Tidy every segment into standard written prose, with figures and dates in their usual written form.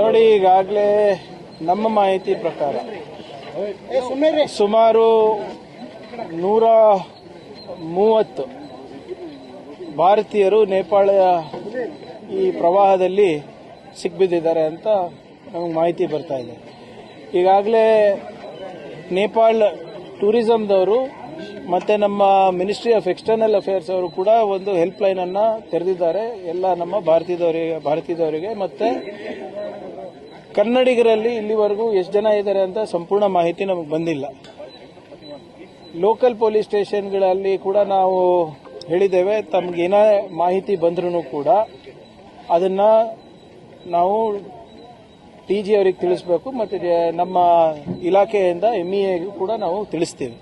ನೋಡಿ, ಈಗಾಗಲೇ ನಮ್ಮ ಮಾಹಿತಿ ಪ್ರಕಾರ ಸುಮಾರು 130 ಭಾರತೀಯರು ನೇಪಾಳ ಈ ಪ್ರವಾಹದಲ್ಲಿ ಸಿಕ್ಬಿದ್ದಿದ್ದಾರೆ ಅಂತ ನಮಗೆ ಮಾಹಿತಿ ಬರ್ತಾ ಇದೆ. ಈಗಾಗಲೇ ನೇಪಾಳ ಟೂರಿಸಂದವರು ಮತ್ತೆ ನಮ್ಮ ಮಿನಿಸ್ಟ್ರಿ ಆಫ್ ಎಕ್ಸ್ಟರ್ನಲ್ ಅಫೇರ್ಸ್ ಅವರು ಕೂಡ ಒಂದು ಹೆಲ್ಪ್ ಲೈನ್ ಅನ್ನ ತೆರೆದಿದ್ದಾರೆ ಎಲ್ಲ ನಮ್ಮ ಭಾರತೀಯದವರಿಗೆ ಮತ್ತೆ ಕನ್ನಡಿಗರಲ್ಲಿ ಇಲ್ಲಿವರೆಗೂ ಎಷ್ಟು ಜನ ಇದ್ದಾರೆ ಅಂತ ಸಂಪೂರ್ಣ ಮಾಹಿತಿ ನಮಗೆ ಬಂದಿಲ್ಲ. ಲೋಕಲ್ ಪೊಲೀಸ್ ಸ್ಟೇಷನ್ಗಳಲ್ಲಿ ಕೂಡ ನಾವು ಹೇಳಿದ್ದೇವೆ, ತಮಗೇನೇ ಮಾಹಿತಿ ಬಂದ್ರೂ ಕೂಡ ಅದನ್ನ ನಾವು ಟಿಜಿ ಅವರಿಗೆ ತಿಳಿಸಬೇಕು ಮತ್ತೆ ನಮ್ಮ ಇಲಾಖೆಯಿಂದ ಎಂಇಎಗೂ ಕೂಡ ನಾವು ತಿಳಿಸ್ತೀವಿ.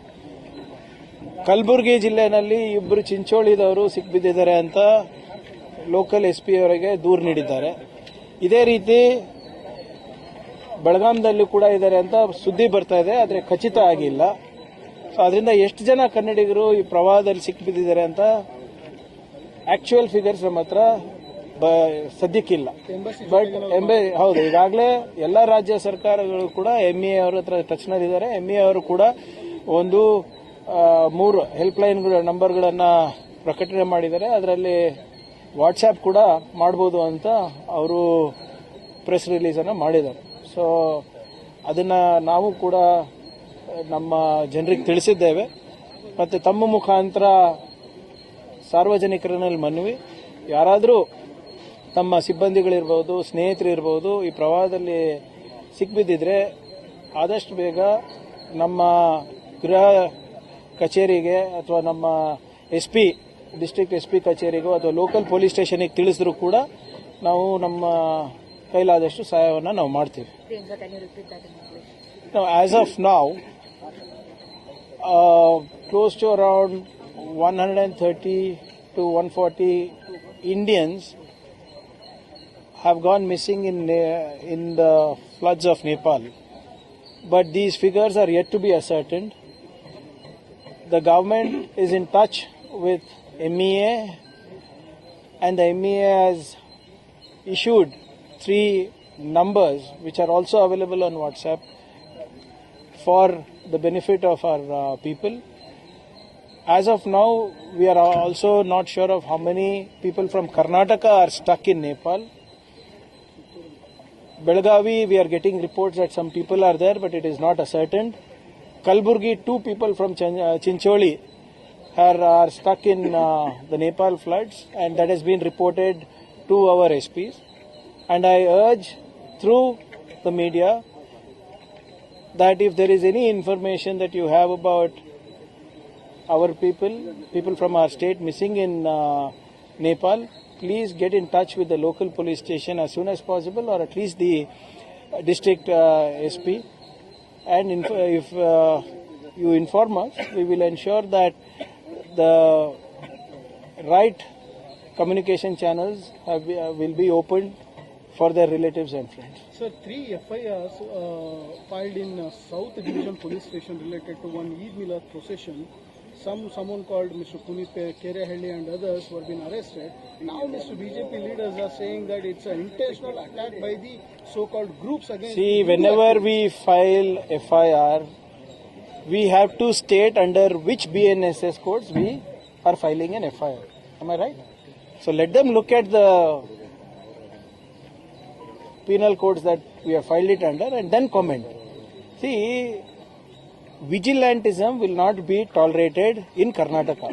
ಕಲಬುರಗಿ ಜಿಲ್ಲೆಯಲ್ಲಿ ಇಬ್ಬರು ಚಿಂಚೋಳಿದವರು ಸಿಕ್ಬಿದ್ದಿದ್ದಾರೆ ಅಂತ ಲೋಕಲ್ ಎಸ್ಪಿ ಅವರಿಗೆ ದೂರು ನೀಡಿದ್ದಾರೆ. ಇದೇ ರೀತಿ ಬೆಳಗಾಂದಲ್ಲೂ ಕೂಡ ಇದ್ದಾರೆ ಅಂತ ಸುದ್ದಿ ಬರ್ತಾ ಇದೆ, ಆದರೆ ಖಚಿತ ಆಗಿಲ್ಲ. ಸೊ ಅದರಿಂದ ಎಷ್ಟು ಜನ ಕನ್ನಡಿಗರು ಈ ಪ್ರವಾಹದಲ್ಲಿ ಸಿಕ್ಬಿದ್ದಿದ್ದಾರೆ ಅಂತ ಆಕ್ಚುಯಲ್ ಫಿಗರ್ಸ್ ನಮ್ಮ ಹತ್ರ ಸದ್ಯಕ್ಕಿಲ್ಲ. ಬಟ್ ಹೌದು, ಈಗಾಗಲೇ ಎಲ್ಲ ರಾಜ್ಯ ಸರ್ಕಾರಗಳು ಕೂಡ ಎಂಇಎ ಅವರ ಹತ್ರ ಟಚ್ನಲ್ಲಿದ್ದಾರೆ. ಎಂಇಎ ಅವರು ಕೂಡ ಒಂದು 3 ಹೆಲ್ಪ್ ಲೈನ್ಗಳ ನಂಬರ್ಗಳನ್ನು ಪ್ರಕಟಣೆ ಮಾಡಿದ್ದಾರೆ. ಅದರಲ್ಲಿ ವಾಟ್ಸ್ಆ್ಯಪ್ ಕೂಡ ಮಾಡ್ಬೋದು ಅಂತ ಅವರು ಪ್ರೆಸ್ ರಿಲೀಸ್ ಅನ್ನು ಮಾಡಿದ್ದಾರೆ. ಸೊ ಅದನ್ನು ನಾವು ಕೂಡ ನಮ್ಮ ಜನರಿಗೆ ತಿಳಿಸಿದ್ದೇವೆ. ಮತ್ತು ತಮ್ಮ ಮುಖಾಂತರ ಸಾರ್ವಜನಿಕರಲ್ಲಿ ಮನವಿ, ಯಾರಾದರೂ ತಮ್ಮ ಸಿಬ್ಬಂದಿಗಳಿರ್ಬೋದು, ಸ್ನೇಹಿತರಿರ್ಬೋದು ಈ ಪ್ರವಾಹದಲ್ಲಿ ಸಿಕ್ಬಿದ್ದಿದ್ರೆ ಆದಷ್ಟು ಬೇಗ ನಮ್ಮ ಗೃಹ ಕಚೇರಿಗೆ ಅಥವಾ ನಮ್ಮ ಡಿಸ್ಟ್ರಿಕ್ಟ್ ಎಸ್ ಪಿ ಕಚೇರಿಗೋ ಅಥವಾ ಲೋಕಲ್ ಪೊಲೀಸ್ ಸ್ಟೇಷನ್ಗೆ ತಿಳಿಸಿದ್ರು ಕೂಡ ನಾವು ನಮ್ಮ ಕೈಲಾದಷ್ಟು ಸಹಾಯವನ್ನು ನಾವು ಮಾಡ್ತೀವಿ. As of now close to around 130 to 140 Indians have gone missing in the floods of Nepal. But these figures are yet to be ascertained. The government is in touch with MEA and the MEA has issued 3 numbers which are also available on WhatsApp for the benefit of our people. As of now, we are also not sure of how many people from Karnataka are stuck in Nepal. Belagavi, we are getting reports that some people are there, but it is not ascertained. Kalburgi, 2 people from Chincholi are stuck in the Nepal floods, and that has been reported to our SPs. And I urge through the media that if there is any information that you have about our people from our state missing in Nepal, please get in touch with the local police station as soon as possible, or at least the district SP. And if you inform us, we will ensure that the right communication channels will be opened for their relatives and friends. Sir, 3 FIRs filed in South Division Police Station related to one Eid Milad procession. Someone called Mr. Puneet Kerehalli and others were being arrested. Now Mr. BJP leaders are saying that it's an intentional attack by the so-called groups against... See, whenever we file FIR, we have to state under which BNSS codes we are filing an FIR. Am I right? So let them look at the penal codes that we have filed it under and then comment. See, vigilantism will not be tolerated in Karnataka.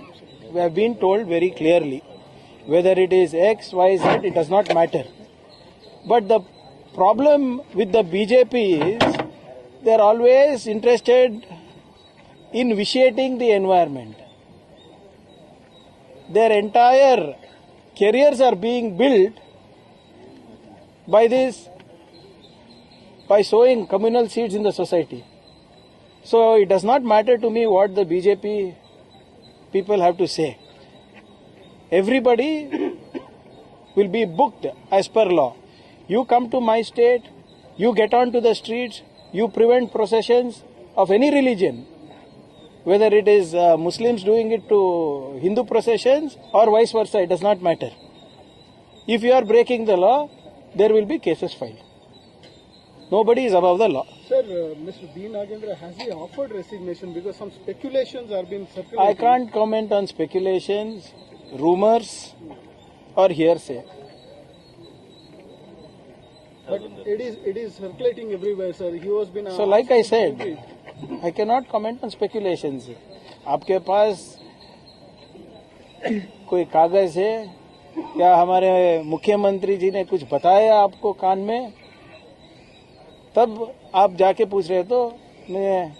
We have been told very clearly. Whether it is X, Y, Z, it does not matter. But the problem with the BJP is they are always interested in vitiating the environment. Their entire careers are being built by sowing communal seeds in the society. So it does not matter to me what the BJP people have to say. Everybody will be booked as per law. You come to my state, you get onto the streets, you prevent processions of any religion, whether it is Muslims doing it to Hindu processions or vice versa, it does not matter. If you are breaking the law, there will be cases filed. Nobody is above the law. Sir, Mr. B. Nagendra, has he offered resignation because some speculations are being circulating? I can't comment on speculations, rumors, or hearsay. But it is circulating everywhere, sir. He was been. So, like I said, I cannot comment on speculations. आपके पास कोई कागज है क्या? हमारे मुख्यमंत्री जी ने कुछ बताया आपको कान में, तब आप जाके पूछ रहे तो मैं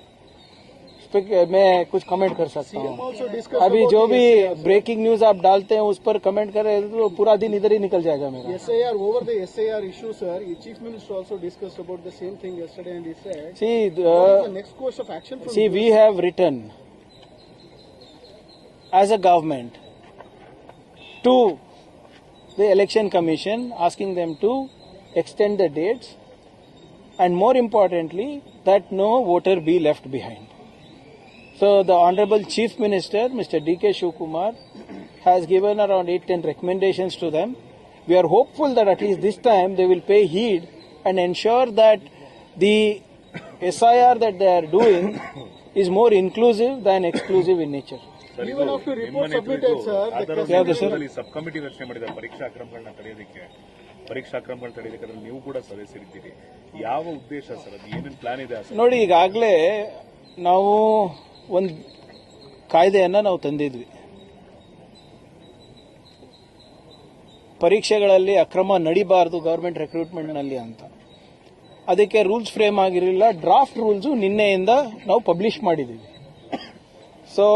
कुछ कमेंट कर सकता हूँ. Also discussed अभी about जो the भी SAR, sir. ब्रेकिंग न्यूज आप डालते हैं उस पर कमेंट कर रहे हैं तो पूरा दिन इधर ही निकल जाएगा मेरा. SIR, over the SIR issue, sir, the Chief Minister also discussed about the same thing yesterday, and he said, See, what is the next course of action from see, you? we have written as a government to the election commission asking them to extend the dates, and more importantly that no voter be left behind. So the Honorable Chief Minister, Mr. D.K. Shivkumar, has given around 8-10 recommendations to them. We are hopeful that at least this time they will pay heed and ensure that the SIR that they are doing is more inclusive than exclusive in nature. Even after report submitted, sir, ಯಾವ್ದು sir? Sub committee ರಚನೆ ಮಾಡಿದ್ದಾರೆ ಪರೀಕ್ಷಾ ಅಕ್ರಮಗಳನ್ನ ತಡೆಯೋದಕ್ಕೆ. ಪರೀಕ್ಷಾ ಅಕ್ರಮಗಳನ್ನ ತಡೆಯೋದಕ್ಕೆ ಅದ್ರಲ್ಲಿ ನೀವು ಕೂಡ ಸದಸ್ಯರಿದ್ದೀರಿ. ಯಾವ ಉದ್ದೇಶ ಸರ್? ಅದು ಏನೇನು ಪ್ಲಾನ್ ಇದೆ ಸರ್? ನೋಡಿ, ಈಗಾಗಲೇ ನಾವು ಒಂದು ಕಾಯ್ದೆಯನ್ನ ನಾವು ತಂದಿದ್ವಿ. ಪರೀಕ್ಷೆಗಳಲ್ಲಿ ಅಕ್ರಮ ನಡಿಬಾರದು ಗವರ್ಮೆಂಟ್ ರಿಕ್ರೂಟ್ಮೆಂಟ್ನಲ್ಲಿ ಅಂತ. ಅದಕ್ಕೆ ರೂಲ್ಸ್ ಫ್ರೇಮ್ ಆಗಿರಲಿಲ್ಲ. ಡ್ರಾಫ್ಟ್ ರೂಲ್ಸ್ ನಿನ್ನೆಯಿಂದ ನಾವು ಪಬ್ಲಿಷ್ ಮಾಡಿದ್ದೀವಿ. ಸೊ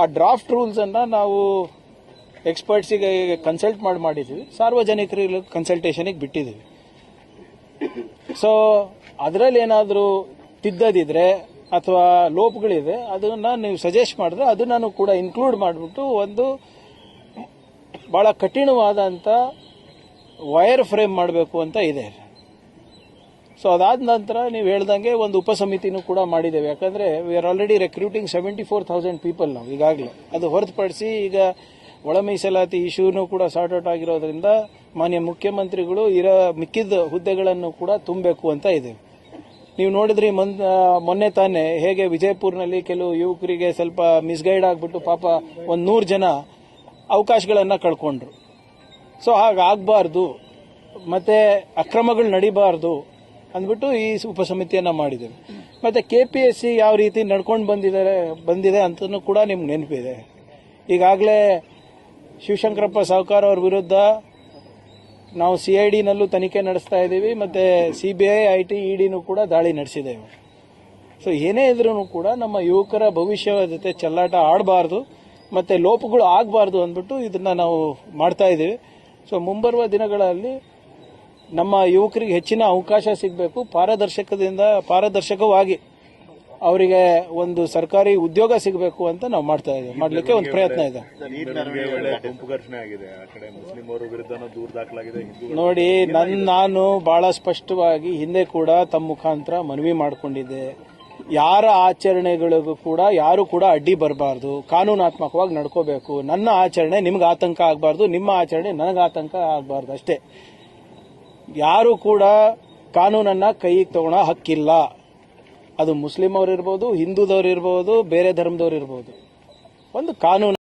ಆ ಡ್ರಾಫ್ಟ್ ರೂಲ್ಸ್ ಅನ್ನ ನಾವು ಎಕ್ಸ್ಪರ್ಟ್ಸಿಗೆ ಕನ್ಸಲ್ಟ್ ಮಾಡಿದ್ದೀವಿ. ಸಾರ್ವಜನಿಕರಿಗೆ ಕನ್ಸಲ್ಟೇಷನ್ಗೆ ಬಿಟ್ಟಿದ್ದೀವಿ. ಸೊ ಅದರಲ್ಲಿ ಏನಾದರೂ ತಿದ್ದದಿದ್ರೆ ಅಥವಾ ಲೋಪಗಳಿದೆ ಅದನ್ನ ನೀವು ಸಜೆಸ್ಟ್ ಮಾಡಿದ್ರೆ ಅದನ್ನು ಕೂಡ ಇನ್ಕ್ಲೂಡ್ ಮಾಡಿಬಿಟ್ಟು ಒಂದು ಬಹಳ ಕಠಿಣವಾದಂಥ ವೈರ್ ಫ್ರೇಮ್ ಮಾಡಬೇಕು ಅಂತ ಇದೆ. ಸೊ ಅದಾದ ನಂತರ ನೀವು ಹೇಳ್ದಂಗೆ ಒಂದು ಉಪಸಮಿತಿನೂ ಕೂಡ ಮಾಡಿದ್ದೇವೆ. ಯಾಕಂದ್ರೆ we are already recruiting 74,000 people ನಾವು ಈಗಾಗಲೇ. ಅದು ಹೊರತುಪಡಿಸಿ ಈಗ ಒಳ ಮೀಸಲಾತಿ ಇಶ್ಯೂನು ಕೂಡ ಸಾರ್ಟ್ ಔಟ್ ಆಗಿರೋದ್ರಿಂದ ಮಾನ್ಯ ಮುಖ್ಯಮಂತ್ರಿಗಳು ಮಿಕ್ಕಿದ ಹುದ್ದೆಗಳನ್ನು ಕೂಡ ತುಂಬಬೇಕು ಅಂತ ಇದೆ. ನೀವು ನೋಡಿದ್ರಿ ಮೊನ್ನೆ ತಾನೇ ಹೇಗೆ ವಿಜಯಪುರ್ನಲ್ಲಿ ಕೆಲವು ಯುವಕರಿಗೆ ಸ್ವಲ್ಪ ಮಿಸ್ಗೈಡ್ ಆಗಿಬಿಟ್ಟು ಪಾಪ 100 ಜನ ಅವಕಾಶಗಳನ್ನು ಕಳ್ಕೊಂಡ್ರು. ಸೊ ಹಾಗಾಗಬಾರ್ದು, ಮತ್ತೆ ಅಕ್ರಮಗಳು ನಡಿಬಾರ್ದು ಅಂದ್ಬಿಟ್ಟು ಈ ಉಪಸಮಿತಿಯನ್ನ ಮಾಡಿದ್ದೇವೆ. ಮತ್ತೆ KPSC ಯಾವ ರೀತಿ ನಡ್ಕೊಂಡು ಬಂದಿದೆ ಅಂತನೂ ಕೂಡ ನಿಮ್ಗೆ ನೆನಪಿದೆ. ಈಗಾಗಲೇ ಶಿವಶಂಕರಪ್ಪ ಸಾವ್ಕಾರ ಅವ್ರ ವಿರುದ್ಧ ನಾವು CID ನಲ್ಲೂ ತನಿಖೆ ನಡೆಸ್ತಾ ಇದ್ದೀವಿ, ಮತ್ತೆ CBI, IT, EDನೂ ಕೂಡ ದಾಳಿ ನಡೆಸಿದ್ದೇವೆ. ಸೊ ಏನೇ ಇದ್ರೂ ಕೂಡ ನಮ್ಮ ಯುವಕರ ಭವಿಷ್ಯದ ಜೊತೆ ಚೆಲ್ಲಾಟ ಆಡಬಾರ್ದು, ಮತ್ತೆ ಲೋಪಗಳು ಆಗಬಾರ್ದು ಅಂದ್ಬಿಟ್ಟು ಇದನ್ನ ನಾವು ಮಾಡ್ತಾ ಇದ್ದೀವಿ. ಸೊ ಮುಂಬರುವ ದಿನಗಳಲ್ಲಿ ನಮ್ಮ ಯುವಕರಿಗೆ ಹೆಚ್ಚಿನ ಅವಕಾಶ ಸಿಗಬೇಕು, ಪಾರದರ್ಶಕವಾಗಿ ಅವರಿಗೆ ಒಂದು ಸರ್ಕಾರಿ ಉದ್ಯೋಗ ಸಿಗಬೇಕು ಅಂತ ನಾವು ಮಾಡ್ತಾ ಇದ್ದೀವಿ. ಮಾಡ್ಲಿಕ್ಕೆ ಒಂದು ಪ್ರಯತ್ನ ಇದೆ. ಒಳ್ಳೆ ಗುಂಪು ಘರ್ಷಣೆ ಆಗಿದೆ. ಆ ಕಡೆ ಮುಸ್ಲಿಂ ಅವರ ವಿರುದ್ಧನೂ ದೂರು ದಾಖಲಾಗಿದೆ. ನೋಡಿ, ನಾನು ಬಹಳ ಸ್ಪಷ್ಟವಾಗಿ ಹಿಂದೆ ಕೂಡ ತಮ್ಮ ಮುಖಾಂತರ ಮನವಿ ಮಾಡಿಕೊಂಡಿದ್ದೆ. ಯಾರ ಆಚರಣೆಗಳಿಗೂ ಕೂಡ ಯಾರು ಕೂಡ ಅಡ್ಡಿ ಬರಬಾರ್ದು, ಕಾನೂನಾತ್ಮಕವಾಗಿ ನಡ್ಕೋಬೇಕು. ನನ್ನ ಆಚರಣೆ ನಿಮ್ಗೆ ಆತಂಕ ಆಗಬಾರ್ದು, ನಿಮ್ಮ ಆಚರಣೆ ನನಗೆ ಆತಂಕ ಆಗಬಾರ್ದು ಅಷ್ಟೇ. ಯಾರು ಕೂಡ ಕಾನೂನನ್ನ ಕೈಗೆ ತಗೊಳ್ಳೋ ಹಕ್ಕಿಲ್ಲ. ಅದು ಮುಸ್ಲಿಂ ಅವರಿರ್ಬೋದು, ಹಿಂದೂದವ್ರು ಇರ್ಬೋದು, ಬೇರೆ ಧರ್ಮದವ್ರು ಇರ್ಬೋದು. ಒಂದು ಕಾನೂನು